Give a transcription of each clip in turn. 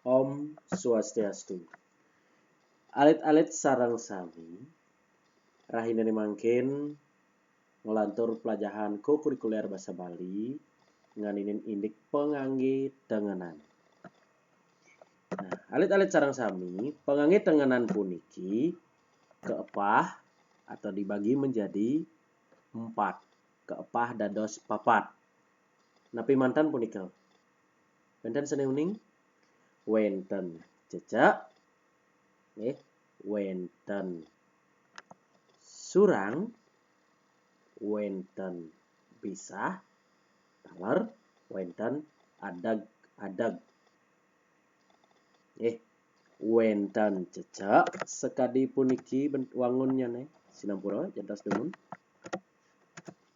Om Swastiastu. Alit-alit sareng sami rahinani mangkin ngelantur pelajaran kurikuler basa Bali nganinin indik pengangge tengenan. Nah, alit-alit sareng sami pengangge tengenan puniki keepah atau dibagi menjadi 4. Keepah dados papat. Napi mantan punika. Wenten saneuning wenten cecek, wenten surang, wenten bisah, taler, wenten adag-adag. Wenten cecek sekadi puniki wangunnya sinampura jantos demun.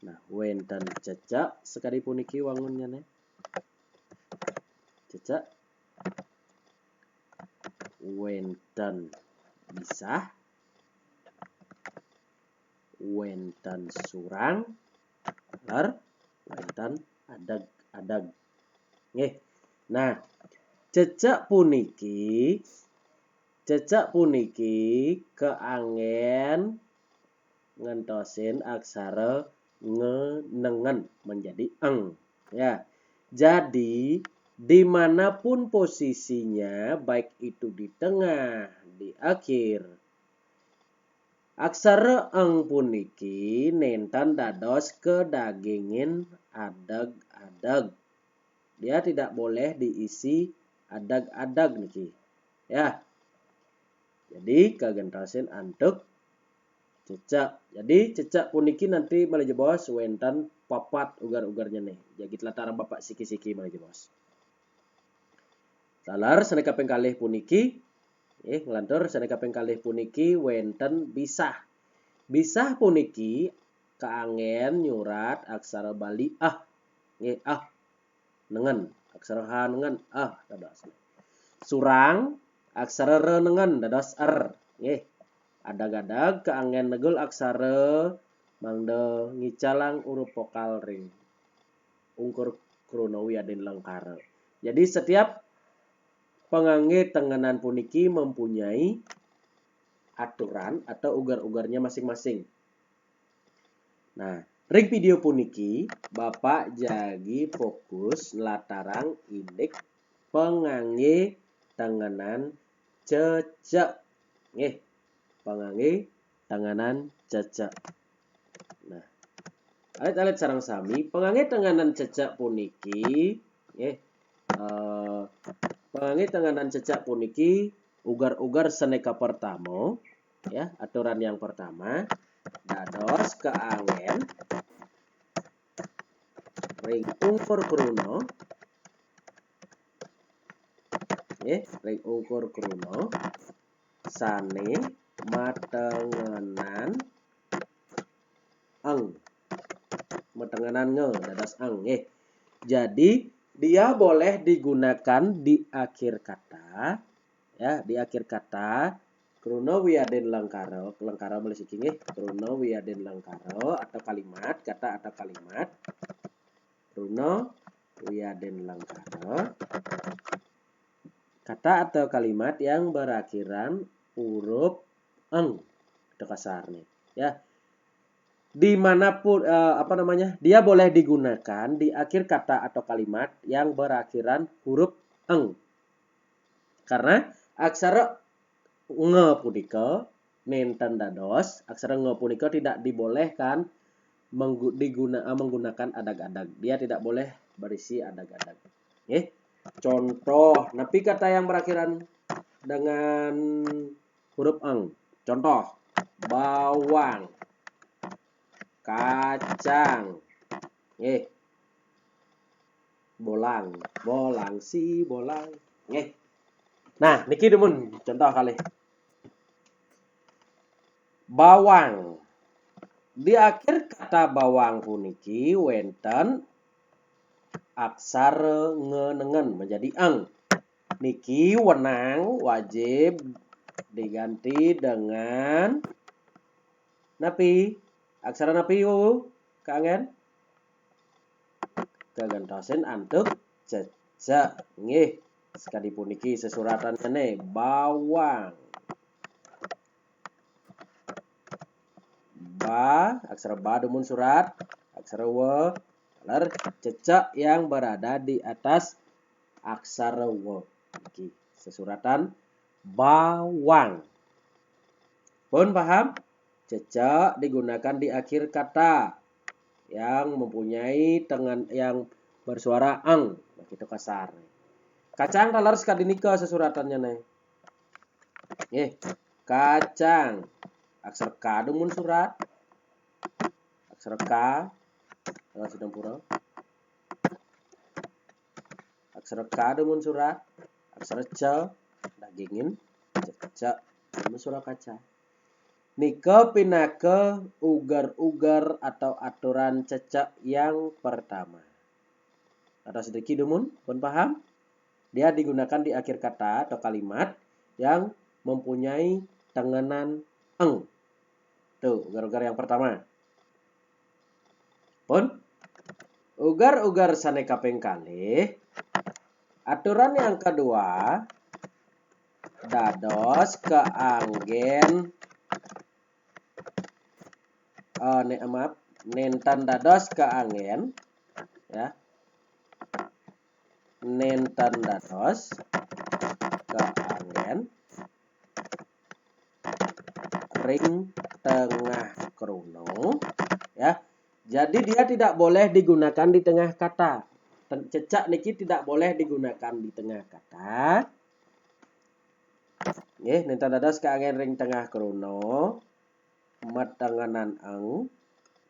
Nah, wenten cecek sekadi puniki wangunnya cecek. Wenten bisah, wenten surang, taler, wenten adag-adag. Nah, cecek puniki keangen ngentosin aksara ngenengen menjadi eng. Ya. Jadi dimanapun posisinya, baik itu di tengah, di akhir, aksara eng puniki nenten dados kedagingin adag-adag. Dia tidak boleh diisi adag-adag niki. Ya. Jadi kagentosin antuk cecek. Jadi cecek puniki nanti malih bos wenten papat ugar-ugarnya nih. Jadi latar bapak siki-siki malih bos. Talar saneka ping kalih puniki ngelantur saneka ping kalih puniki wenten bisah. Bisah puniki kaangen nyurat aksara Bali nengen. Aksara H nengen dados. Surang aksara R nengen dados R. Adag-adag kaangen negul aksara mangda ngicalang huruf vokal ring ungkur kruna wiyadin lengkara. Jadi setiap pengangge tengenan puniki mempunyai aturan atau ugar-ugarnya masing-masing. Nah, ring video puniki Bapak jagi fokus latarang indik pengangge tengenan cecek. Pengangge tenganan cecek. Nah, alit-alit sareng sami pengangge tenganan cecek puniki pengangge tenganan cecek puniki ugar-ugar seneka pertama aturan yang pertama dados keangen ring ungkur kruna ring ungkur kruna sane matengenan eng. Matengenan dados eng. Jadi dia boleh digunakan di akhir kata di akhir kata kruna wiyadin lengkara malih siki kruna wiyadin lengkara atau kalimat kata atau kalimat kruna wiyadin lengkara kata atau kalimat yang berakhiran huruf eng itu kasarnya dimanapun dia boleh digunakan di akhir kata atau kalimat yang berakhiran huruf eng karena aksara nge punika nenten dados aksara nge punika tidak dibolehkan menggunakan adag-adag. Dia tidak boleh berisi adag-adag. Contoh, napi kata yang berakhiran dengan huruf eng. Contoh, bawang, kacang, bolang, si bolang. Nah, niki demun contoh kali. Bawang. Di akhir kata bawang puniki wenten aksara ngenengen menjadi eng. Niki wenang wajib diganti dengan napi. Aksara napi kaangen kagantosin antuk cecek Sekalipun niki sesuratannya nih bawang. Ba, aksara ba dumun surat, aksara wa, lar cecak yang berada di atas aksara wa. Niki sesuratan bawang. Pun paham? Cecak digunakan di akhir kata yang mempunyai yang bersuara ang, begitu kasar. Kacang talar sekadinika sesuratannya nih. Kacang. Aksara ka dumun surat. Aksara ka dalam sedang pura. Aksara ka dumun surat. Aksara ca dagingin cecak dumun surat kaca. Nika pinaka ugar-ugar atau aturan cecak yang pertama. Ada sedikit dumun, pun paham? Dia digunakan di akhir kata atau kalimat yang mempunyai tenganan eng. Tuh, ugar-ugar yang pertama. Pun, ugar-ugar saneka pengkali. Aturan yang kedua, dados keanggen nentan dados keanggen ya. Nentan dados keanggen ring tengah krono ya. Jadi dia tidak boleh digunakan di tengah kata. Cecak niki tidak boleh digunakan di tengah kata. Nggih, nentan dados keanggen ring tengah krono metenganan ang.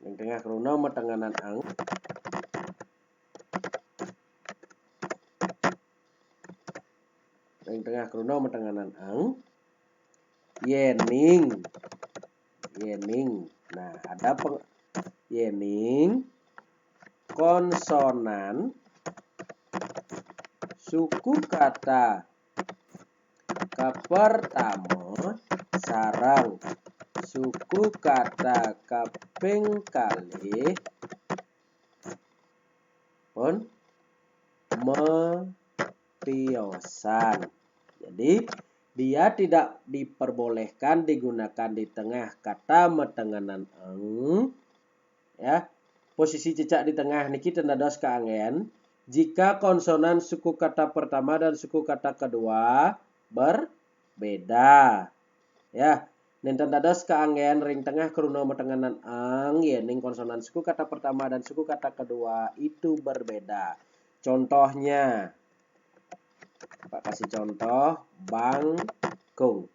Ring tengah krono metenganan ang. Ring tengah krono metenganan ang. Yening. Nah, ada yening konsonan suku kata pertama sarang suku kata kaping kali pun metiosan. Jadi dia tidak diperbolehkan digunakan di tengah kata metenganan eng. Ya. Posisi cecak di tengah niki dados keanggen jika konsonan suku kata pertama dan suku kata kedua berbeda. Ya. Nenten dados keanggen ring tengah krono metenganan eng yening konsonan suku kata pertama dan suku kata kedua itu berbeda. Contohnya Pak kasih contoh bangkung.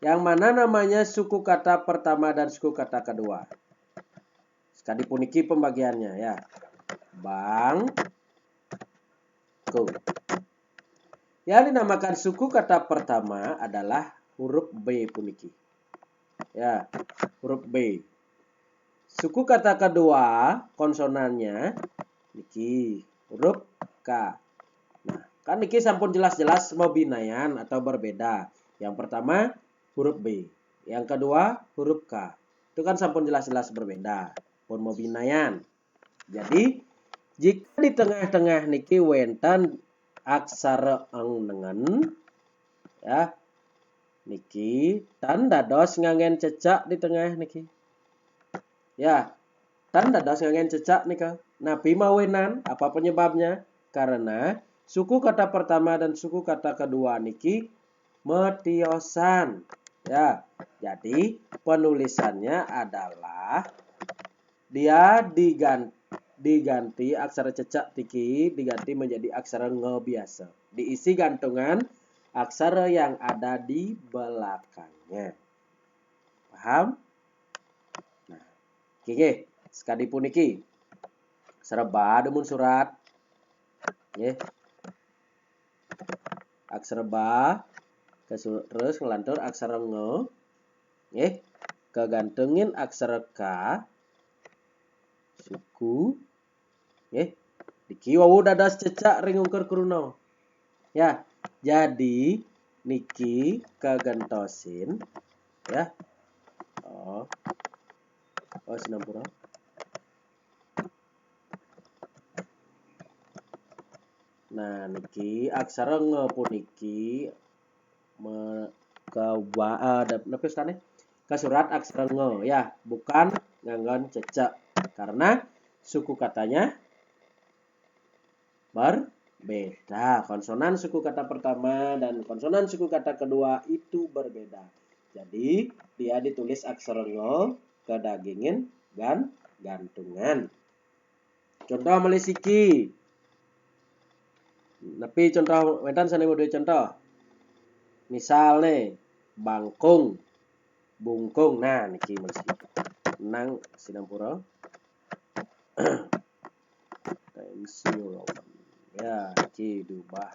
Yang mana namanya suku kata pertama dan suku kata kedua. Sekalipun iki pembagiannya ya. Bangkung. Yang dinamakan suku kata pertama adalah huruf B puniki. Ya, huruf B. Suku kata kedua konsonannya niki huruf K. Nah, kan niki sampun jelas-jelas mau binayan atau berbeda. Yang pertama huruf B, yang kedua huruf K. Itu kan sampun jelas-jelas berbeda. Pun mau binayan. Jadi jika di tengah-tengah niki wenten aksara eng nengen ya. Niki tanda dos nganggen cecak di tengah niki. Ya, tanda dos nganggen cecak nika. Napi mawenan apa penyebabnya? Karena suku kata pertama dan suku kata kedua niki metiosan. Ya, jadi penulisannya adalah dia diganti aksara cecak tiki diganti menjadi aksara nge biasa. Diisi gantungan aksara yang ada di belakangnya. Paham? Nah, oke, sekadipun iki aksara ba demun surat. Nggih. Aksara ba terus ngelantur aksara nge. Nggih. Kegantungin aksara ka suku. Nggih. Diki wawu dadas cecak ring ungkur krono. Ya, jadi niki kegentosin ya. Sinampura. Nah, niki aksara nge puniki ke surat aksara nge ya, bukan nganggon cecek karena suku katanya berbeda. Konsonan suku kata pertama dan konsonan suku kata kedua itu berbeda. Jadi dia ditulis aksara nge kedagingin dan gantungan. Contoh melisiki. Tapi contoh wetan sana mau contoh. Misal nih bangkung, bungkung. Nah niki melisiki. Nang sinampura. Tensiun. Ya, niki diubah.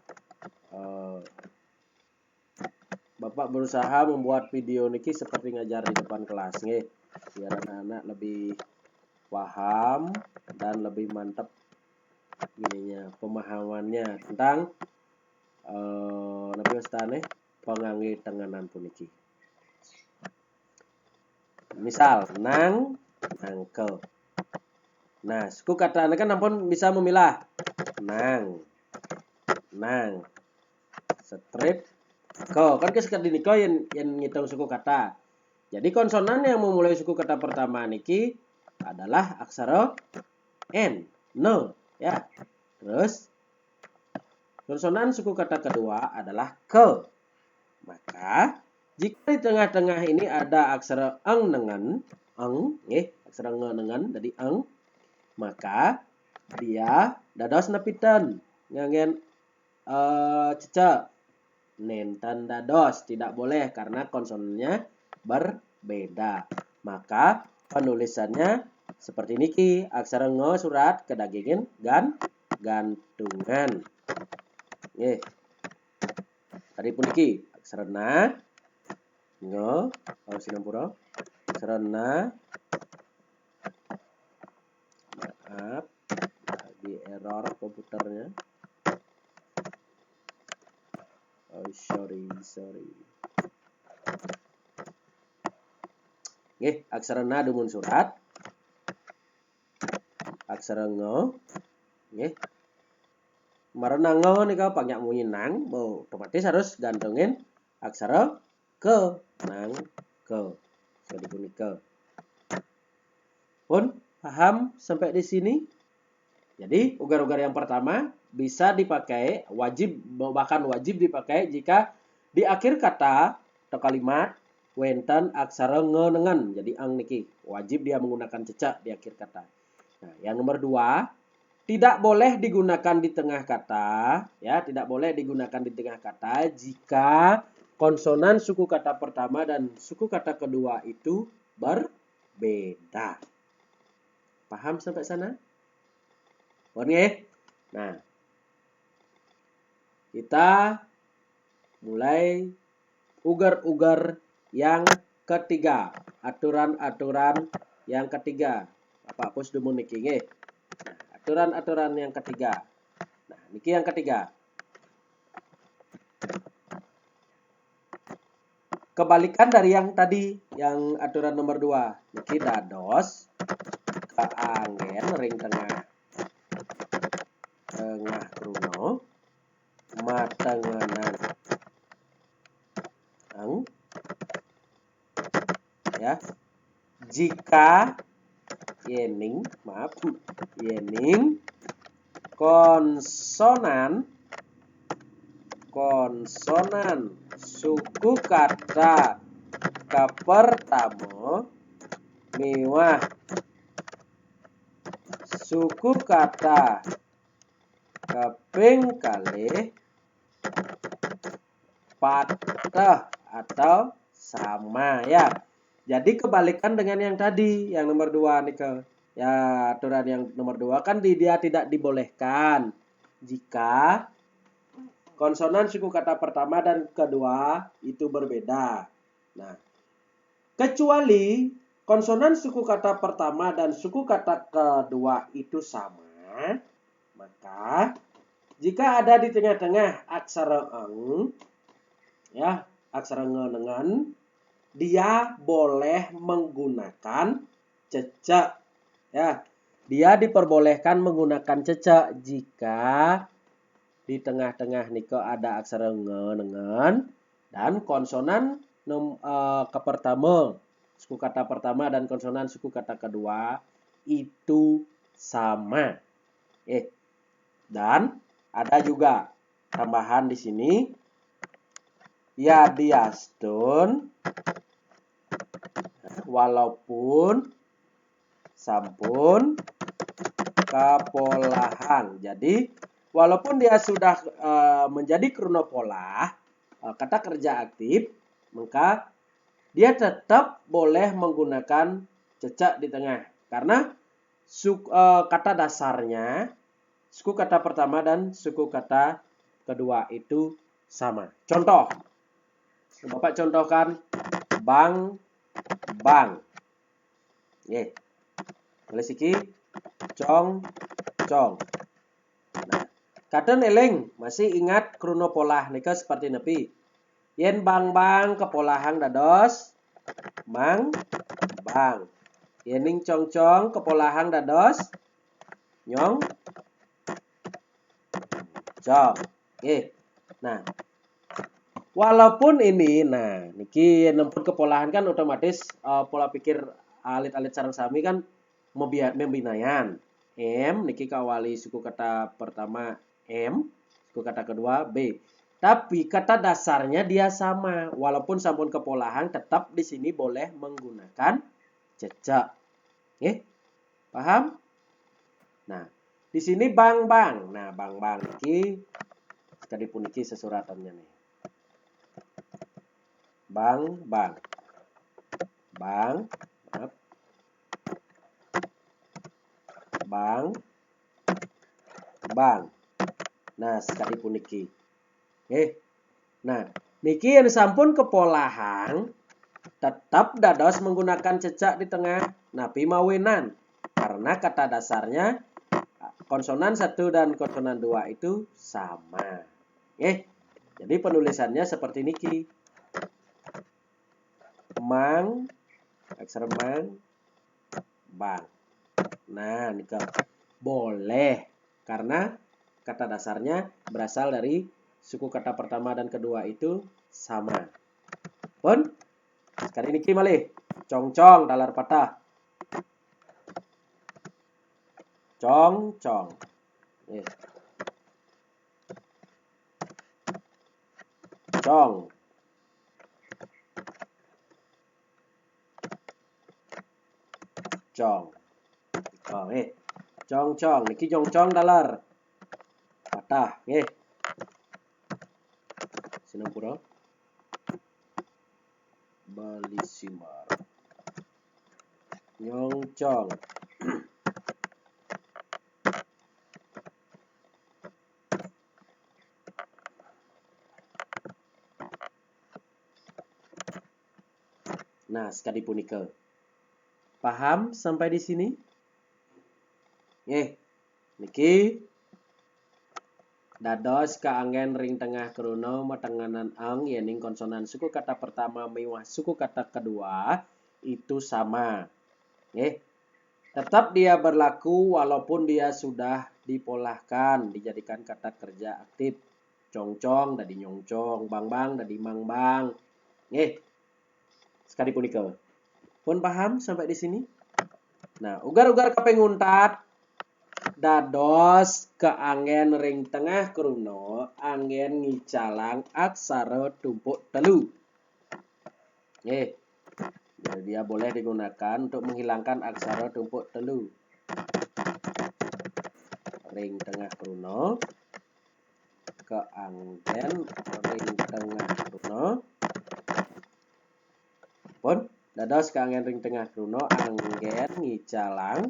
Bapak berusaha membuat video niki seperti ngajar di depan kelas nih, biar anak-anak lebih paham dan lebih mantap ininya pemahamannya tentang lebih ustane pengangge tenganan puniki. Misal nang, nangkel. Nah, suku kata kan ampun bisa memilah nang, strip, ko. Kan kesekat dini ko yang ngitung suku kata. Jadi konsonan yang memulai suku kata pertama niki adalah aksara n, no, ya. Terus konsonan suku kata kedua adalah ke. Maka jika di tengah-tengah ini ada aksara eng dengan eng, aksara nge dengan jadi eng, maka dia dados nepitan ngangen cecek nenten dados tidak boleh karena konsonannya berbeda. Maka penulisannya seperti niki, aksara nge surat kedagingin gantungan. Tadi pun niki aksara na nge sinampura aksara na. Maaf, lagi error komputernya. Oh, sorry. Aksara na dumun surat. Aksara ngo. Marana ngo nih kau panggak munyi nang, otomatis harus gantungin aksara ke, nang ke. Jadi bunyi ke. Pun paham sampai di sini? Jadi ugar-ugar yang pertama bisa dipakai, bahkan wajib dipakai jika di akhir kata atau kalimat wenten aksara nge dengan. Jadi ang niki wajib dia menggunakan cecak di akhir kata. Nah, yang nomor 2, tidak boleh digunakan di tengah kata, ya, tidak boleh digunakan di tengah kata jika konsonan suku kata pertama dan suku kata kedua itu berbeda. Paham sampai sana? Nah, kita mulai ugar-ugar yang ketiga, aturan-aturan yang ketiga. Bapak hapus dulu niki nggih. Nah, aturan-aturan yang ketiga. Nah, niki yang ketiga. Kebalikan dari yang tadi, yang aturan nomor 2. Niki dados keanggen ring tengah kruno matenganan ang, ya, jika yening konsonan suku kata kepertama miwah suku kata keping kalih patah atau sama, ya. Jadi kebalikan dengan yang tadi, yang nomor 2 nih ke. Ya, aturan yang nomor 2 kan dia tidak dibolehkan jika konsonan suku kata pertama dan kedua itu berbeda. Nah, kecuali konsonan suku kata pertama dan suku kata kedua itu sama, maka jika ada di tengah-tengah aksara eng, ya, aksara nge dengan, dia boleh menggunakan cecek, ya. Dia diperbolehkan menggunakan cecek jika di tengah-tengah niko ada aksara ngen dan konsonan ke pertama, suku kata pertama dan konsonan suku kata kedua itu sama. Dan ada juga tambahan di sini ya diastun walaupun sampun kepolahan. Jadi walaupun dia sudah menjadi krunopolah, kata kerja aktif, maka dia tetap boleh menggunakan cecak di tengah. Karena kata dasarnya, suku kata pertama dan suku kata kedua itu sama. Contoh, Bapak contohkan bang, bang. Tulis iki, cong, cong. Nah, kadang eling masih ingat krunopolah nika seperti nepi. Yen bang kepolahan dados mang bang. Yening cong kepolahan dados nyong cong. Nah, walaupun ini, nah niki nempun kepolahan kan otomatis pola pikir alit-alit sareng sami kan membinayan. M niki kawali suku kata pertama M, suku kata kedua B. Tapi kata dasarnya dia sama, walaupun sampun kepolahan tetap di sini boleh menggunakan cecak. Paham? Nah, di sini bang. Nah, bang niki tadi pun niki sesuratannya nih. Bang. Bang. Nah, sekali pun niki. Nah, niki yang sampun kepolahan tetap dados menggunakan cecak di tengah napi mawinan. Karena kata dasarnya konsonan 1 dan konsonan 2 itu sama. Jadi penulisannya seperti niki. Mang, aksara mang, bang. Nah, nika boleh karena kata dasarnya berasal dari suku kata pertama dan kedua itu sama. Pun sekali niki malih cong dalar patah. Cong. Cong. Cong. Niki cong dalar patah. Sinampura Bali Simar. Nyongcong. Nah, sekali punika. Paham sampai di sini? Niki dados kaanggen ring tengah krono matenganan ang yening konsonan suku kata pertama miwah suku kata kedua itu sama. Tetap dia berlaku walaupun dia sudah dipolahkan, dijadikan kata kerja aktif. Cong dadi nyongcong, bang dadi mang bang. Sekali punika. Pun paham sampai di sini? Nah, ugar-ugar kapenguntat dados keanggen ring tengah kruno anggen ngicalang aksara tumpuk telu. Jadi dia boleh digunakan untuk menghilangkan aksara tumpuk telu. Ring tengah kruno, keanggen ring tengah kruno. Pun dados keanggen ring tengah kruno anggen ngicalang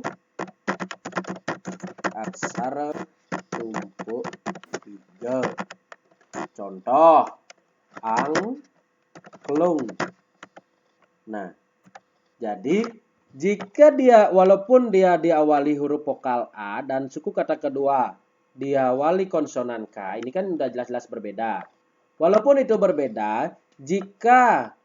aksara tumpuk 3. Contoh angklung. Nah, jadi jika dia walaupun dia diawali huruf vokal A dan suku kata kedua diawali konsonan K, ini kan sudah jelas-jelas berbeda. Walaupun itu berbeda, jika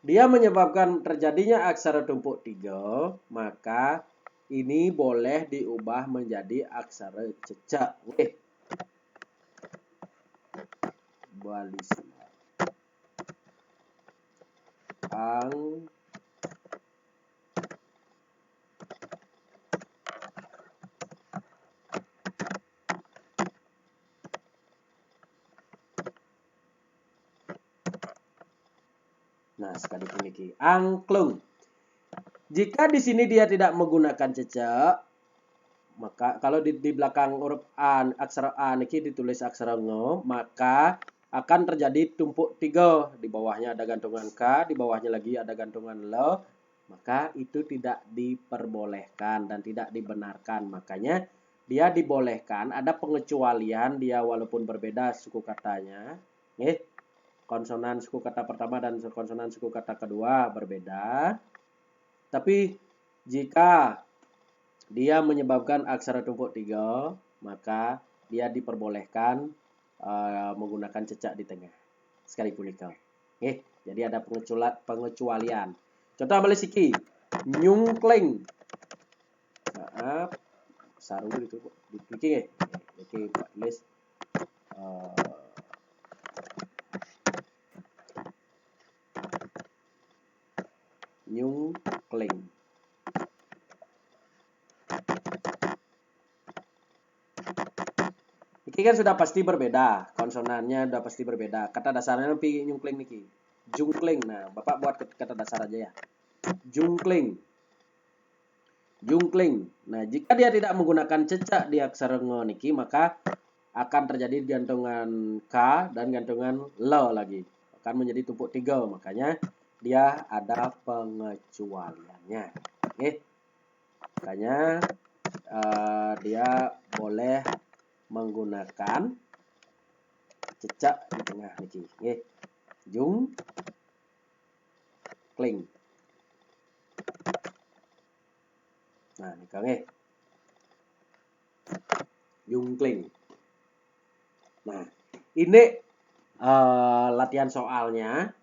dia menyebabkan terjadinya aksara tumpuk 3, maka ini boleh diubah menjadi aksara cecak. Bali Sunda. Ang Nah, sekali puniki angklung. Jika di sini dia tidak menggunakan cecek, maka kalau di belakang huruf A, aksara A niki ditulis aksara ngo, maka akan terjadi tumpuk 3. Di bawahnya ada gantungan K, di bawahnya lagi ada gantungan L, maka itu tidak diperbolehkan dan tidak dibenarkan. Makanya dia dibolehkan, ada pengecualian dia walaupun berbeda suku katanya. Konsonan suku kata pertama dan konsonan suku kata kedua berbeda. Tapi jika dia menyebabkan aksara tumpuk 3, maka dia diperbolehkan menggunakan cecak di tengah. Sekali punika. Jadi ada pengecualian. Contoh ambil siki. Nyungkling. Maaf. Saru itu dipikir Oke, buat tulis nyungkling. Ini kan sudah pasti berbeda, konsonannya sudah pasti berbeda. Kata dasarnya lebih nyungkling niki. Jungkling. Nah, Bapak buat kata dasar aja ya. Jungkling. Jungkling. Nah, jika dia tidak menggunakan cecak di aksara ngo niki, maka akan terjadi gantungan K dan gantungan L lagi. Akan menjadi tumpuk 3. Makanya dia ada pengecualiannya. Makanya dia boleh menggunakan cecak di tengah niki. Jung kling. Nah, nika jungkling. Nah, ini latihan soalnya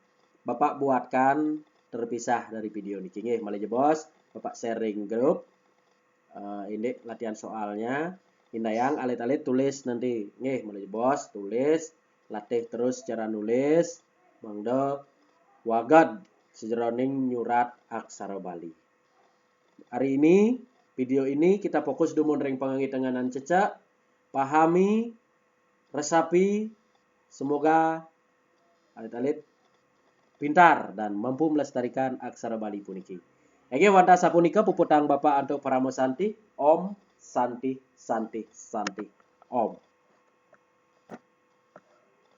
Bapak buatkan terpisah dari video niki nggih. Malih bos, Bapak sharing grup. Ini latihan soalnya. Indayang alit-alit tulis nanti. Nggih, malih bos, tulis, latih terus cara nulis. Mangda wagad sejroning nyurat aksara Bali. Hari ini, video ini kita fokus dumun ring pengangitanganan cecak. Pahami, resapi, semoga alit-alit pintar dan mampu melestarikan aksara Bali puniki. Ege wanta sapunika puputang Bapak untuk Paramo Santi. Om Santi Santi Santi Om.